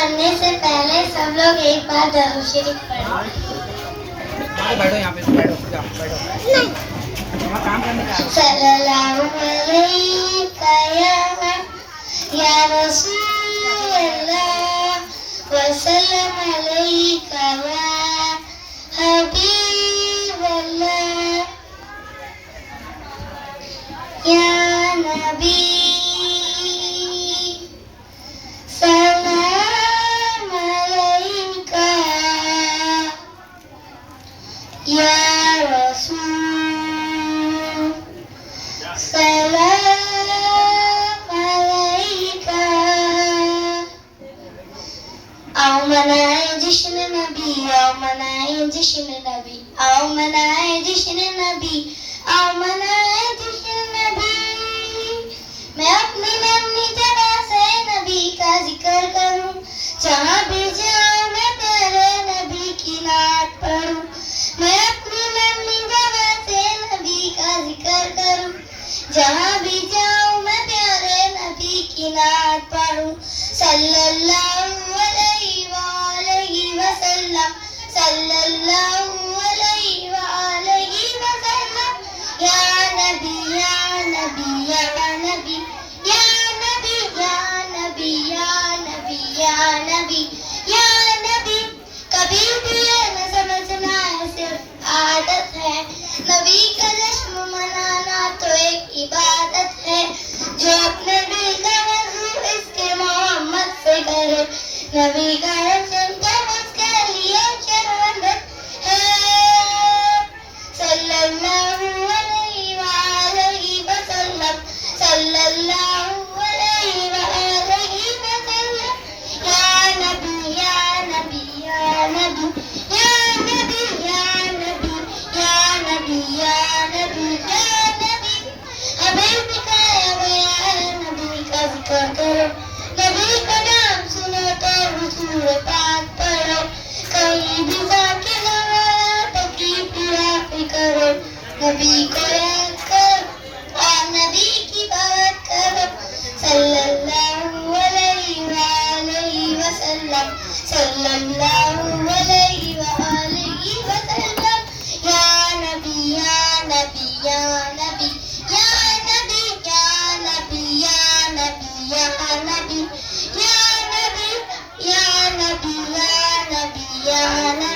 पढ़ने से पहले सब लोग एक बार दरूद शरीफ पढ़ें। बैठो यहाँ पे, बैठो जाओ, बैठो। वहाँ काम करने का सल्लल्लाहु अलैहि या रसूलल्लाह वसल्लम अलैका या हबीबल्लाह या नबी सलाम अलैका या रसूल सलाम अलैका। आओ मनाए जश्न नबी, आओ मनाए जश्न नबी, आओ मनाए जश्न नबी, आओ मनाए जश्न नबी। मैं अपनी नन्ही जगह से नबी का जिक्र करूं, जहाँ भी जाऊं मैं तेरे नबी की नात पढ़ूं। मैं अपनी नन्ही जगह से नबी का जिक्र करूं, जहाँ भी जाऊं मैं प्यारे नबी की नात पढ़ूं। सल्लल्लाहु अलैहि वसल्लम, सल्लल्लाहु अलैहि वसल्लम। या नबी या नबी या नबी या नबी या नबी या नबी या नबी या नबी। कभी भी ये न समझना है सिर्फ आदत है, नबी का जश्न मनाना तो एक इबादत है। जो अपने दिल का वज़ू इसके मोहम्मद से करे, नबी का जश्न तो उसके लिए शर्मंदत है। सल्लल्लाहु अलैहि वसल्लम, सल्लल्लाहु अलैहि वसल्लम। या नबी या नबी या नबी या नबी या नबी या नबी या नबी या नबी। हमें सिखाया गया है नबी का जिक्र करो, नबी का नाम सुनो तो हुजूर पाक पढ़ो। कहीं भी जाके नवाया तो की पिराफी करो, नबी को याद करो और नबी की बात करो। सल्लल्लाहु अलैहि वसल्लम, सल्लल्लाहु अलैहि वसल्लम। या नबी या नबी या नबी या नबी या नबी या नबी या नबी या नबी या नबी या नबी या नबी।